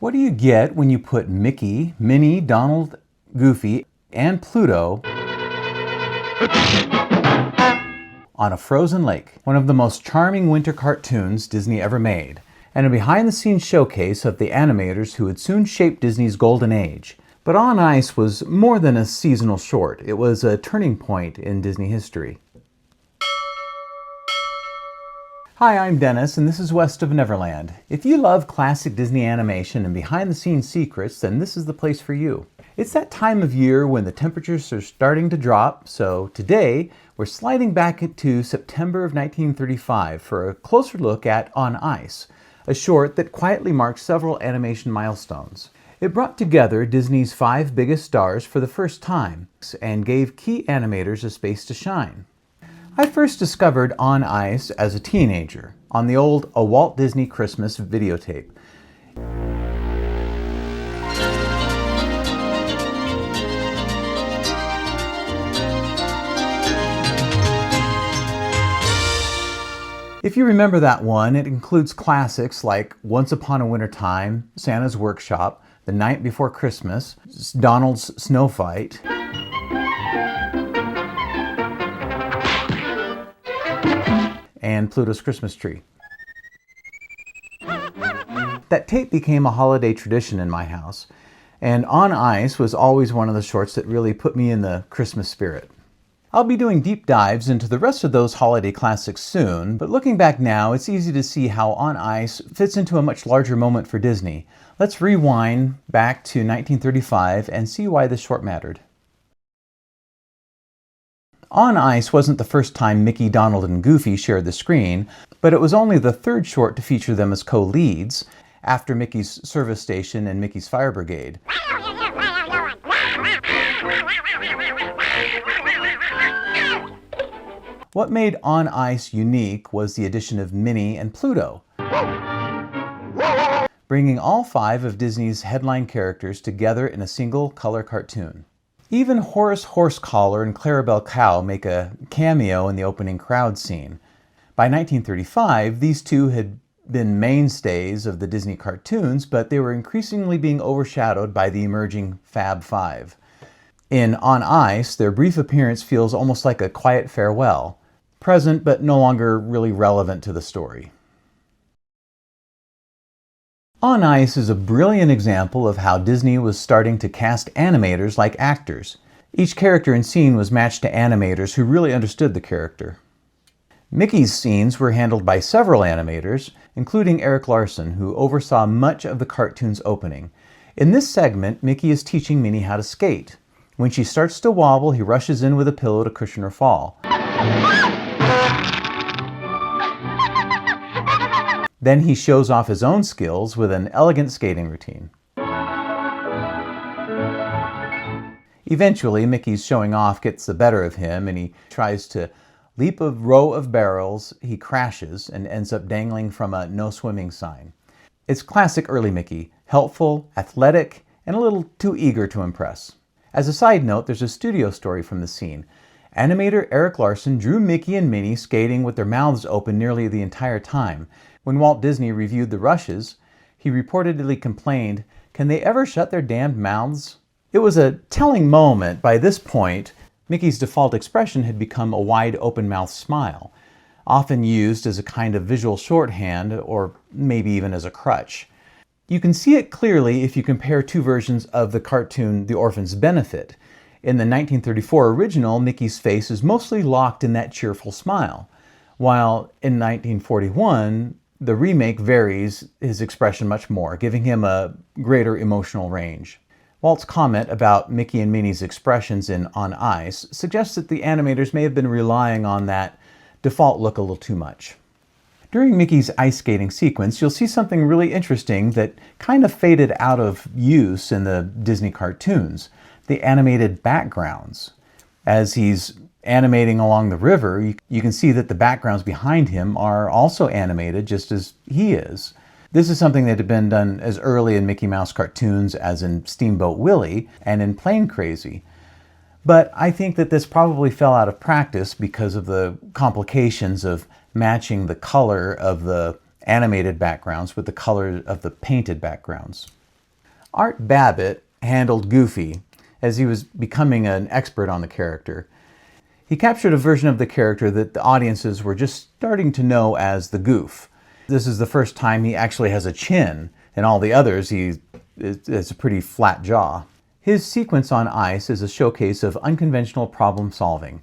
What do you get when you put Mickey, Minnie, Donald, Goofy, and Pluto on a frozen lake? One of the most charming winter cartoons Disney ever made, and a behind-the-scenes showcase of the animators who would soon shape Disney's golden age. But On Ice was more than a seasonal short. It was a turning point in Disney history. Hi, I'm Dennis, and this is West of Neverland. If you love classic Disney animation and behind-the-scenes secrets, then this is the place for you. It's that time of year when the temperatures are starting to drop, so today we're sliding back into September of 1935 for a closer look at On Ice, a short that quietly marked several animation milestones. It brought together Disney's 5 biggest stars for the first time and gave key animators a space to shine. I first discovered On Ice as a teenager on the old A Walt Disney Christmas videotape. If you remember that one, it includes classics like Once Upon a Winter Time, Santa's Workshop, The Night Before Christmas, Donald's Snow Fight, and Pluto's Christmas Tree. That tape became a holiday tradition in my house, and On Ice was always one of the shorts that really put me in the Christmas spirit. I'll be doing deep dives into the rest of those holiday classics soon, but looking back now, it's easy to see how On Ice fits into a much larger moment for Disney. Let's rewind back to 1935 and see why this short mattered. On Ice wasn't the first time Mickey, Donald, and Goofy shared the screen, but it was only the third short to feature them as co-leads, after Mickey's Service Station and Mickey's Fire Brigade. What made On Ice unique was the addition of Minnie and Pluto, bringing all 5 of Disney's headline characters together in a single color cartoon. Even Horace Horsecollar and Clarabelle Cow make a cameo in the opening crowd scene. By 1935, these two had been mainstays of the Disney cartoons, but they were increasingly being overshadowed by the emerging Fab Five. In On Ice, their brief appearance feels almost like a quiet farewell, present but no longer really relevant to the story. On Ice is a brilliant example of how Disney was starting to cast animators like actors. Each character and scene was matched to animators who really understood the character. Mickey's scenes were handled by several animators, including Eric Larson, who oversaw much of the cartoon's opening. In this segment, Mickey is teaching Minnie how to skate. When she starts to wobble, he rushes in with a pillow to cushion her fall. Then he shows off his own skills with an elegant skating routine. Eventually, Mickey's showing off gets the better of him and he tries to leap a row of barrels. He crashes and ends up dangling from a no swimming sign. It's classic early Mickey, helpful, athletic, and a little too eager to impress. As a side note, there's a studio story from the scene. Animator Eric Larson drew Mickey and Minnie skating with their mouths open nearly the entire time. When Walt Disney reviewed the rushes, he reportedly complained, "Can they ever shut their damned mouths?" It was a telling moment. By this point, Mickey's default expression had become a wide open-mouthed smile, often used as a kind of visual shorthand or maybe even as a crutch. You can see it clearly if you compare 2 versions of the cartoon The Orphan's Benefit. In the 1934 original, Mickey's face is mostly locked in that cheerful smile, while in 1941, the remake varies his expression much more, giving him a greater emotional range. Walt's comment about Mickey and Minnie's expressions in On Ice suggests that the animators may have been relying on that default look a little too much. During Mickey's ice skating sequence, you'll see something really interesting that kind of faded out of use in the Disney cartoons: the animated backgrounds. As he's animating along the river, you can see that the backgrounds behind him are also animated just as he is. This is something that had been done as early in Mickey Mouse cartoons as in Steamboat Willie and in Plane Crazy. But I think that this probably fell out of practice because of the complications of matching the color of the animated backgrounds with the color of the painted backgrounds. Art Babbitt handled Goofy, as he was becoming an expert on the character. He captured a version of the character that the audiences were just starting to know as the Goof. This is the first time he actually has a chin. In all the others, he has a pretty flat jaw. His sequence on ice is a showcase of unconventional problem solving.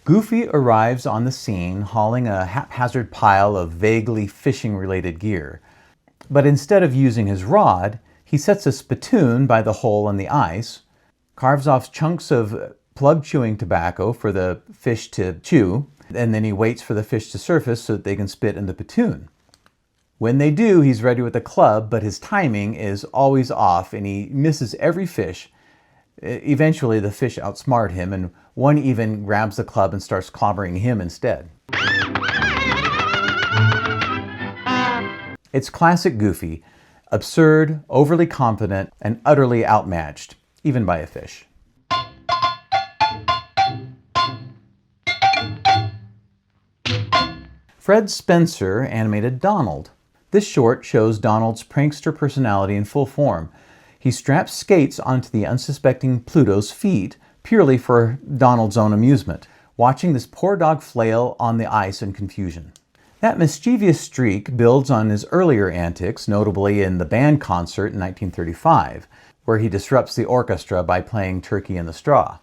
Goofy arrives on the scene hauling a haphazard pile of vaguely fishing-related gear. But instead of using his rod, he sets a spittoon by the hole in the ice, carves off chunks of plug-chewing tobacco for the fish to chew, and then he waits for the fish to surface so that they can spit in the spittoon. When they do, he's ready with a club, but his timing is always off and he misses every fish. Eventually, the fish outsmart him, and one even grabs the club and starts clobbering him instead. It's classic Goofy, absurd, overly confident, and utterly outmatched, even by a fish. Fred Spencer animated Donald. This short shows Donald's prankster personality in full form. He straps skates onto the unsuspecting Pluto's feet purely for Donald's own amusement, watching this poor dog flail on the ice in confusion. That mischievous streak builds on his earlier antics, notably in the band concert in 1935, where he disrupts the orchestra by playing Turkey in the Straw.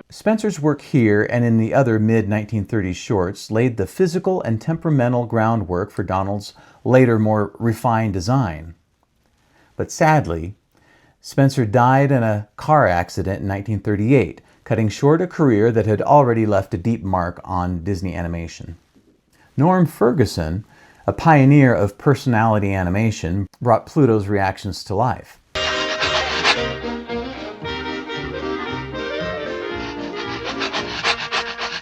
Spencer's work here and in the other mid-1930s shorts laid the physical and temperamental groundwork for Donald's later, more refined design. But sadly, Spencer died in a car accident in 1938, cutting short a career that had already left a deep mark on Disney animation. Norm Ferguson, a pioneer of personality animation, brought Pluto's reactions to life.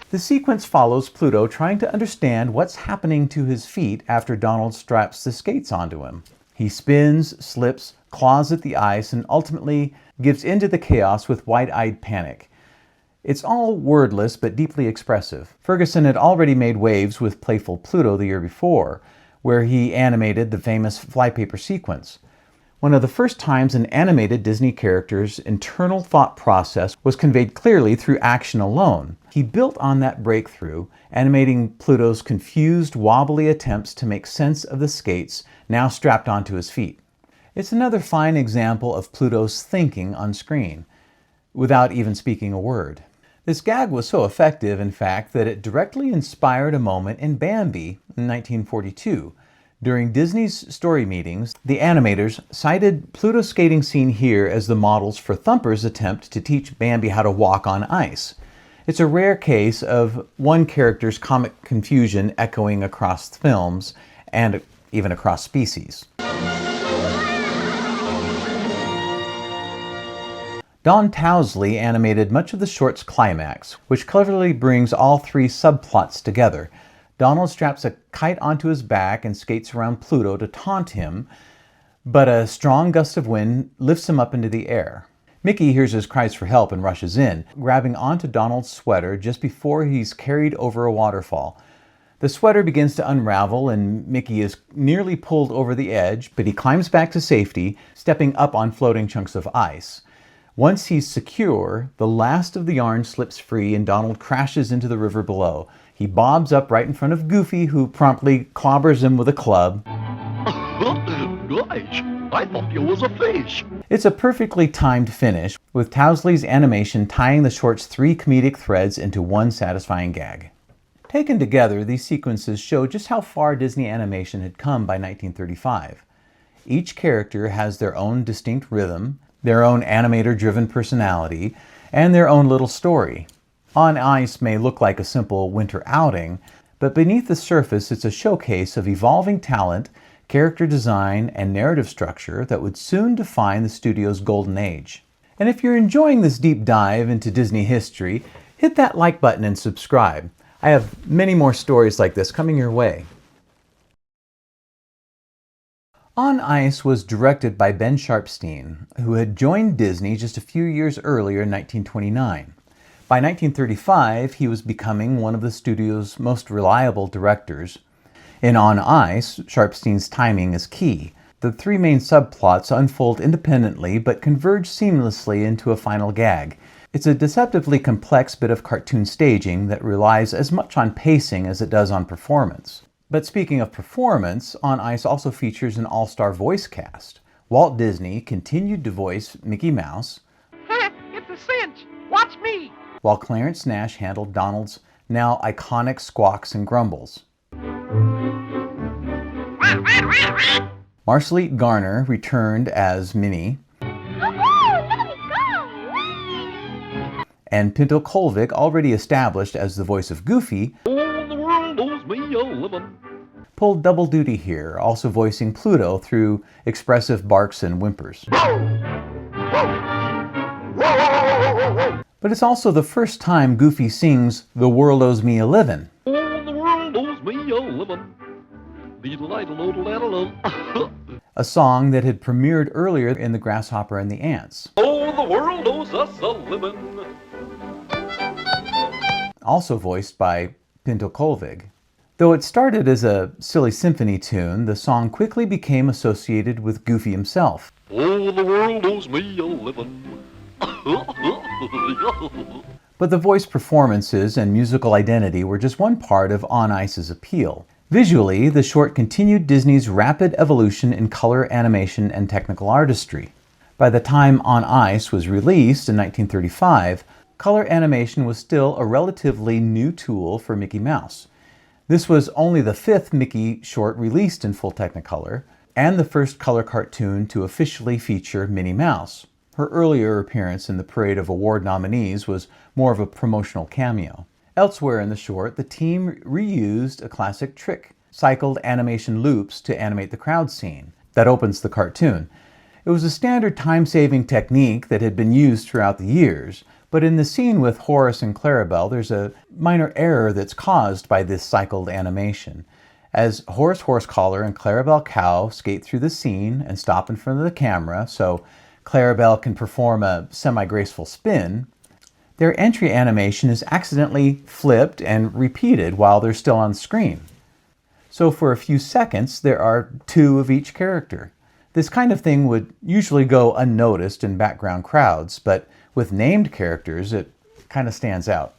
The sequence follows Pluto trying to understand what's happening to his feet after Donald straps the skates onto him. He spins, slips, claws at the ice, and ultimately gives in to the chaos with wide-eyed panic. It's all wordless but deeply expressive. Ferguson had already made waves with Playful Pluto the year before, where he animated the famous flypaper sequence. One of the first times an animated Disney character's internal thought process was conveyed clearly through action alone. He built on that breakthrough, animating Pluto's confused, wobbly attempts to make sense of the skates now strapped onto his feet. It's another fine example of Pluto's thinking on screen, without even speaking a word. This gag was so effective, in fact, that it directly inspired a moment in Bambi in 1942. During Disney's story meetings, the animators cited Pluto's skating scene here as the models for Thumper's attempt to teach Bambi how to walk on ice. It's a rare case of one character's comic confusion echoing across films and even across species. Don Towsley animated much of the short's climax, which cleverly brings all three subplots together. Donald straps a kite onto his back and skates around Pluto to taunt him, but a strong gust of wind lifts him up into the air. Mickey hears his cries for help and rushes in, grabbing onto Donald's sweater just before he's carried over a waterfall. The sweater begins to unravel and Mickey is nearly pulled over the edge, but he climbs back to safety, stepping up on floating chunks of ice. Once he's secure, the last of the yarn slips free and Donald crashes into the river below. He bobs up right in front of Goofy, who promptly clobbers him with a club. Gosh, I thought you was a fish. It's a perfectly timed finish, with Towsley's animation tying the short's three comedic threads into one satisfying gag. Taken together, these sequences show just how far Disney animation had come by 1935. Each character has their own distinct rhythm, their own animator-driven personality, and their own little story. On Ice may look like a simple winter outing, but beneath the surface it's a showcase of evolving talent, character design, and narrative structure that would soon define the studio's golden age. And if you're enjoying this deep dive into Disney history, hit that like button and subscribe. I have many more stories like this coming your way. On Ice was directed by Ben Sharpstein, who had joined Disney just a few years earlier in 1929. By 1935, he was becoming one of the studio's most reliable directors. In On Ice, Sharpstein's timing is key. The three main subplots unfold independently but converge seamlessly into a final gag. It's a deceptively complex bit of cartoon staging that relies as much on pacing as it does on performance. But speaking of performance, On Ice also features an all-star voice cast. Walt Disney continued to voice Mickey Mouse. It's a cinch. Watch me. While Clarence Nash handled Donald's now iconic squawks and grumbles. Marceline Garner returned as Minnie. And Pinto Colvig, already established as the voice of Goofy, The world owes me a living. pulled double duty here, also voicing Pluto through expressive barks and whimpers. But it's also the first time Goofy sings "The World Owes Me a Livin'." The world owes me a living. A song that had premiered earlier in The Grasshopper and the Ants. Oh, the world owes us a living. Also voiced by Pinto Colvig. Though it started as a silly symphony tune, the song quickly became associated with Goofy himself. Oh, the world owes me a living. But the voice performances and musical identity were just one part of On Ice's appeal. Visually, the short continued Disney's rapid evolution in color, animation, and technical artistry. By the time On Ice was released in 1935, color animation was still a relatively new tool for Mickey Mouse. This was only the fifth Mickey short released in full Technicolor, and the first color cartoon to officially feature Minnie Mouse. Her earlier appearance in the parade of award nominees was more of a promotional cameo. Elsewhere in the short, the team reused a classic trick, cycled animation loops to animate the crowd scene that opens the cartoon. It was a standard time-saving technique that had been used throughout the years, but in the scene with Horace and Clarabelle, there's a minor error that's caused by this cycled animation. As Horace Horsecollar and Clarabelle Cow skate through the scene and stop in front of the camera so Clarabelle can perform a semi-graceful spin, their entry animation is accidentally flipped and repeated while they're still on screen. So for a few seconds, there are two of each character. This kind of thing would usually go unnoticed in background crowds, but with named characters, it kind of stands out.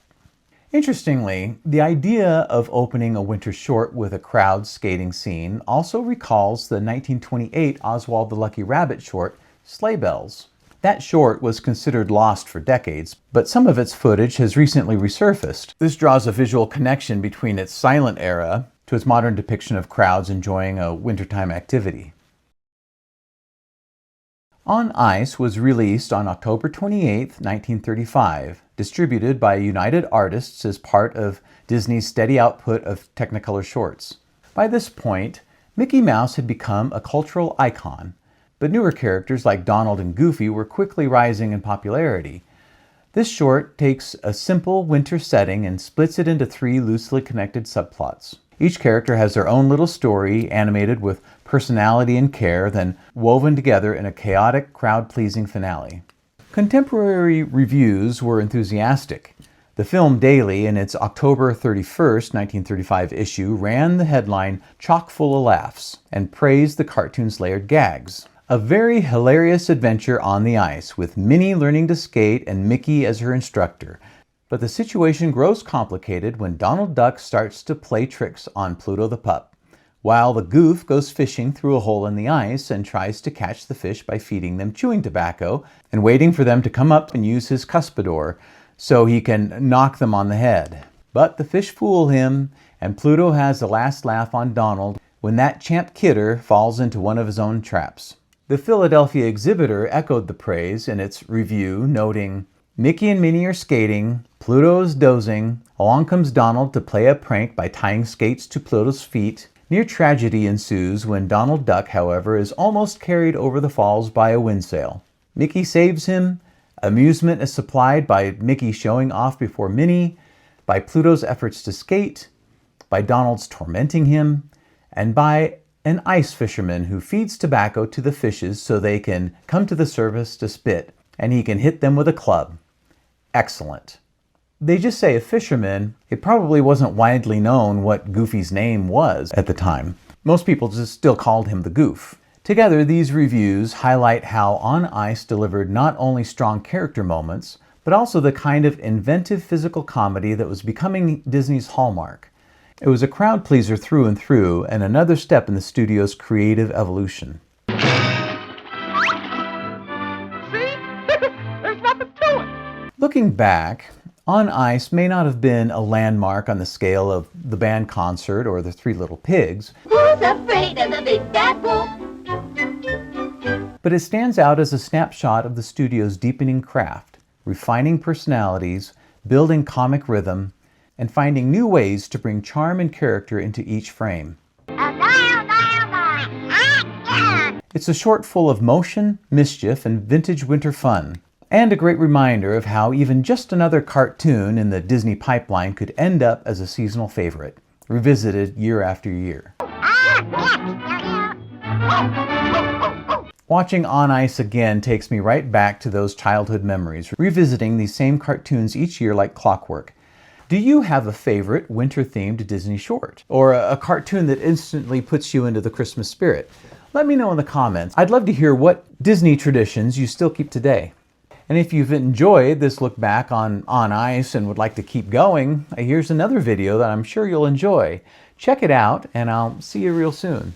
Interestingly, the idea of opening a winter short with a crowd skating scene also recalls the 1928 Oswald the Lucky Rabbit short, Sleigh Bells. That short was considered lost for decades, but some of its footage has recently resurfaced. This draws a visual connection between its silent era to its modern depiction of crowds enjoying a wintertime activity. On Ice was released on October 28, 1935, distributed by United Artists as part of Disney's steady output of Technicolor shorts. By this point, Mickey Mouse had become a cultural icon, but newer characters like Donald and Goofy were quickly rising in popularity. This short takes a simple winter setting and splits it into three loosely connected subplots. Each character has their own little story, animated with personality and care, then woven together in a chaotic, crowd-pleasing finale. Contemporary reviews were enthusiastic. The Film Daily, in its October 31st, 1935 issue, ran the headline "Chock full of laughs" and praised the cartoon's layered gags. A very hilarious adventure on the ice, with Minnie learning to skate and Mickey as her instructor. But the situation grows complicated when Donald Duck starts to play tricks on Pluto the pup, while the goof goes fishing through a hole in the ice and tries to catch the fish by feeding them chewing tobacco and waiting for them to come up and use his cuspidor so he can knock them on the head. But the fish fool him, and Pluto has the last laugh on Donald when that champ kidder falls into one of his own traps. The Philadelphia Exhibitor echoed the praise in its review, noting, "Mickey and Minnie are skating, Pluto is dozing, along comes Donald to play a prank by tying skates to Pluto's feet. Near tragedy ensues when Donald Duck, however, is almost carried over the falls by a windsail. Mickey saves him. Amusement is supplied by Mickey showing off before Minnie, by Pluto's efforts to skate, by Donald's tormenting him, and by an ice fisherman who feeds tobacco to the fishes so they can come to the surface to spit, and he can hit them with a club." Excellent. They just say a fisherman. It probably wasn't widely known what Goofy's name was at the time. Most people just still called him the Goof. Together, these reviews highlight how On Ice delivered not only strong character moments, but also the kind of inventive physical comedy that was becoming Disney's hallmark. It was a crowd pleaser through and through, and another step in the studio's creative evolution. See? There's nothing to it. Looking back, On Ice may not have been a landmark on the scale of the band concert or the Three Little Pigs. Who's afraid of the big bad wolf? But it stands out as a snapshot of the studio's deepening craft, refining personalities, building comic rhythm, and finding new ways to bring charm and character into each frame. It's a short full of motion, mischief, and vintage winter fun, and a great reminder of how even just another cartoon in the Disney pipeline could end up as a seasonal favorite, revisited year after year. Watching On Ice again takes me right back to those childhood memories, revisiting these same cartoons each year like clockwork. Do you have a favorite winter-themed Disney short? Or a cartoon that instantly puts you into the Christmas spirit? Let me know in the comments. I'd love to hear what Disney traditions you still keep today. And if you've enjoyed this look back on Ice and would like to keep going, here's another video that I'm sure you'll enjoy. Check it out, and I'll see you real soon.